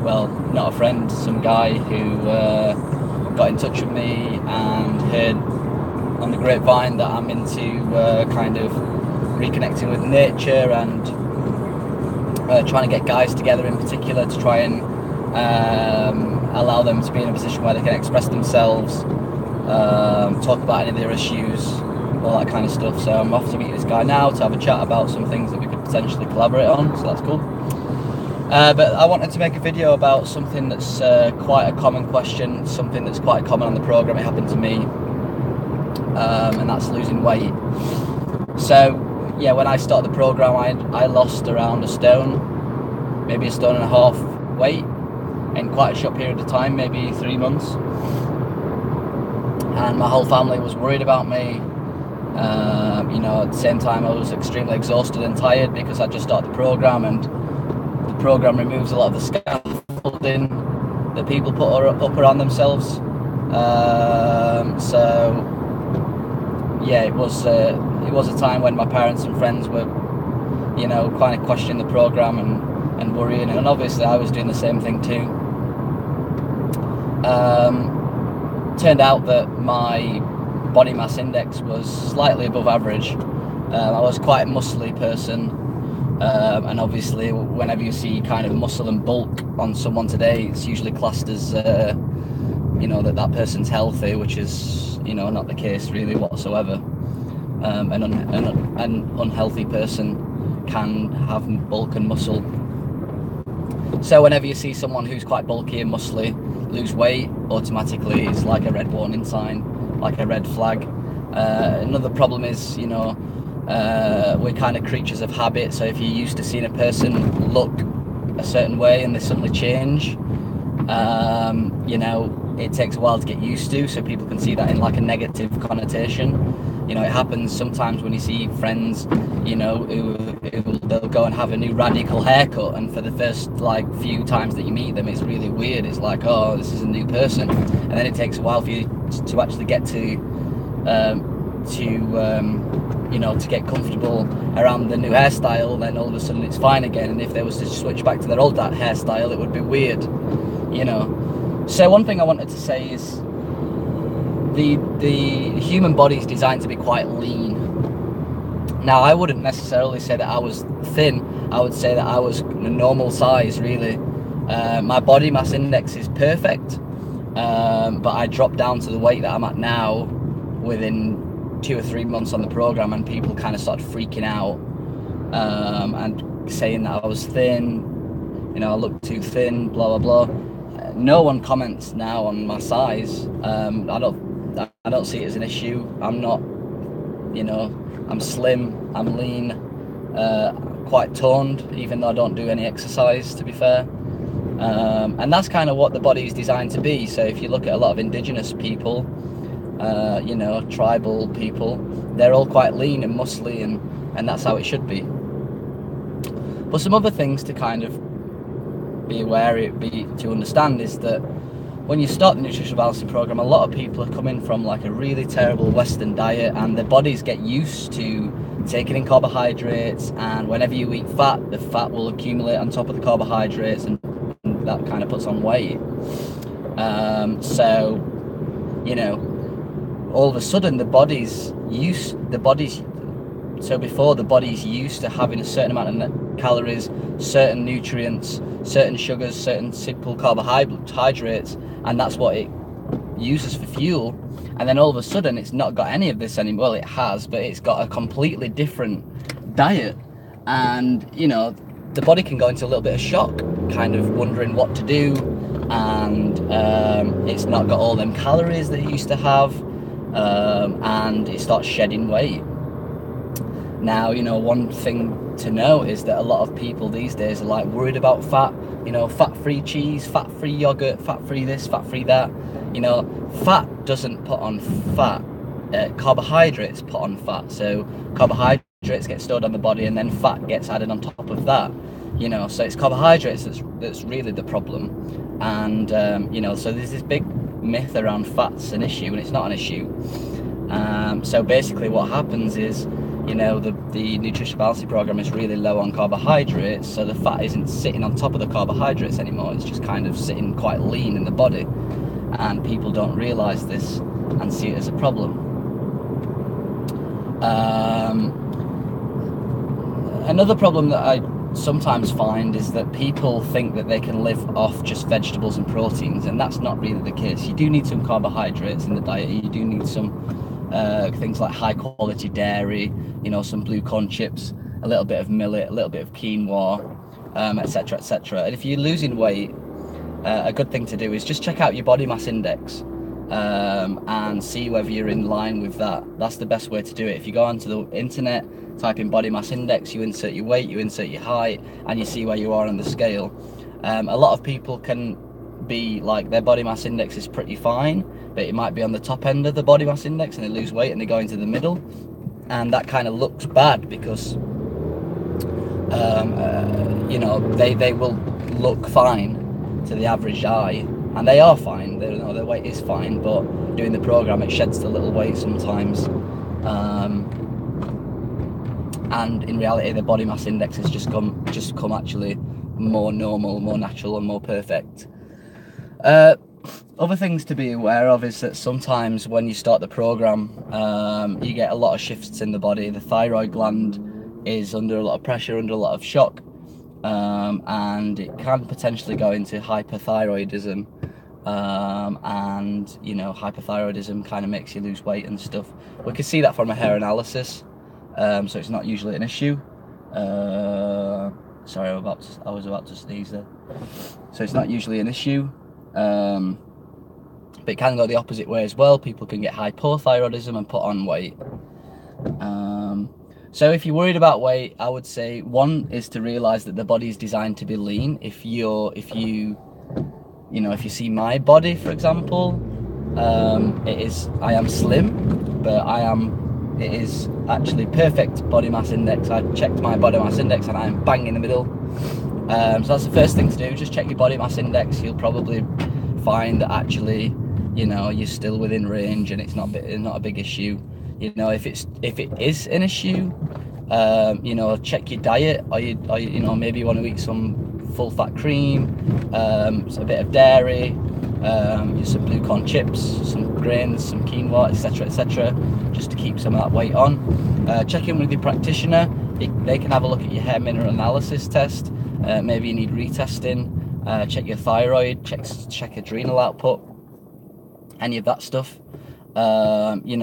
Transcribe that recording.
well, not a friend, some guy who got in touch with me and heard on the grapevine that I'm into kind of reconnecting with nature and trying to get guys together in particular to try and allow them to be in a position where they can express themselves, talk about any of their issues, all that kind of stuff. So I'm off to meet this guy now to have a chat about some things that we could potentially collaborate on, so that's cool. But I wanted to make a video about something that's quite a common question, something that's quite common on the program. It happened to me, and that's losing weight. So yeah, when I started the program, I lost around a stone, maybe a stone and a half weight in quite a short period of time, maybe 3 months. And my whole family was worried about me. At the same time, I was extremely exhausted and tired because I just started the program, and the program removes a lot of the scaffolding that people put up around themselves. So yeah, it was a time when my parents and friends were, kind of questioning the program and worrying, and obviously I was doing the same thing too. Turned out that my body mass index was slightly above average. I was quite a muscly person, and obviously whenever you see kind of muscle and bulk on someone today, it's usually classed as that person's healthy, which is not the case really whatsoever. An unhealthy person can have bulk and muscle. So whenever you see someone who's quite bulky and muscly lose weight, automatically it's like a red warning sign, like a red flag. Another problem is, we're kind of creatures of habit. So if you're used to seeing a person look a certain way and they suddenly change, it takes a while to get used to, so people can see that in like a negative connotation. It happens sometimes when you see friends, who they'll go and have a new radical haircut, and for the first few times that you meet them, it's really weird. It's like, oh, this is a new person, and then it takes a while for you to actually get to get comfortable around the new hairstyle. Then all of a sudden it's fine again, and if they was to switch back to their old hairstyle, it would be weird, So one thing I wanted to say is the human body is designed to be quite lean. Now, I wouldn't necessarily say that I was thin. I would say that I was a normal size, really. My body mass index is perfect, but I dropped down to the weight that I'm at now within 2 or 3 months on the program, and people kind of started freaking out and saying that I was thin, I look too thin, blah blah blah. No one comments now on my size. I don't see it as an issue. I'm not, I'm slim, I'm lean, quite toned, even though I don't do any exercise, to be fair. And that's kind of what the body is designed to be. So if you look at a lot of indigenous people, tribal people, they're all quite lean and muscly, and that's how it should be. But some other things to kind of be aware to understand is that when you start the nutritional balancing program, a lot of people are coming from like a really terrible Western diet, and their bodies get used to taking in carbohydrates, and whenever you eat fat, the fat will accumulate on top of the carbohydrates, and that kind of puts on weight. All of a sudden before, the body's used to having a certain amount of calories, certain nutrients, certain sugars, certain simple carbohydrates, and that's what it uses for fuel. And then all of a sudden it's not got any of this anymore. Well, it has, but it's got a completely different diet, and the body can go into a little bit of shock, kind of wondering what to do, and it's not got all them calories that it used to have, and it starts shedding weight. Now, one thing to know is that a lot of people these days are worried about fat, fat-free cheese, fat-free yogurt, fat-free this, fat-free that. Fat doesn't put on fat, carbohydrates put on fat. So carbohydrates get stored on the body, and then fat gets added on top of that. So it's carbohydrates that's really the problem. And so there's this big myth around fat's an issue, and it's not an issue. So basically what happens is, you know, the nutritional balancing program is really low on carbohydrates, so the fat isn't sitting on top of the carbohydrates anymore. It's just kind of sitting quite lean in the body, and people don't realize this and see it as a problem. Another problem that I sometimes find is that people think that they can live off just vegetables and proteins, and that's not really the case. You do need some carbohydrates in the diet. You do need some things like high quality dairy, you know, some blue corn chips, a little bit of millet, a little bit of quinoa, etc, etc. And if you're losing weight, a good thing to do is just check out your body mass index, and see whether you're in line with that. That's the best way to do it. If you go onto the internet, type in body mass index, you insert your weight, you insert your height, and you see where you are on the scale. A lot of people can be like, their body mass index is pretty fine, but it might be on the top end of the body mass index, and they lose weight and they go into the middle, and that kind of looks bad because you know, they will look fine to the average eye, and they are fine. Their weight is fine, but doing the program, it sheds the little weight sometimes, and in reality the body mass index has just come actually more normal, more natural, and more perfect. Other things to be aware of is that sometimes when you start the program, you get a lot of shifts in the body. The thyroid gland is under a lot of pressure, under a lot of shock, and it can potentially go into hyperthyroidism, and you know, hyperthyroidism kind of makes you lose weight and stuff. We can see that from a hair analysis, so it's not usually an issue. Sorry, I was about to sneeze there. So it's not usually an issue, but it can go the opposite way as well. People can get hypothyroidism and put on weight. So if you're worried about weight, I would say one is to realize that the body is designed to be lean. If you see my body, for example, I am slim, but it is actually perfect body mass index. I checked my body mass index and I'm bang in the middle. So that's the first thing to do. Just check your body mass index. You'll probably find that actually, you know, you're still within range and it's not a big issue. You know, if it is an issue, you know, check your diet. You know, maybe you want to eat some full fat cream, a bit of dairy, some blue corn chips, some grains, some quinoa, etc, etc, just to keep some of that weight on. Check in with your practitioner. They can have a look at your hair mineral analysis test. Maybe you need retesting. Check your thyroid, check adrenal output, any of that stuff. You know,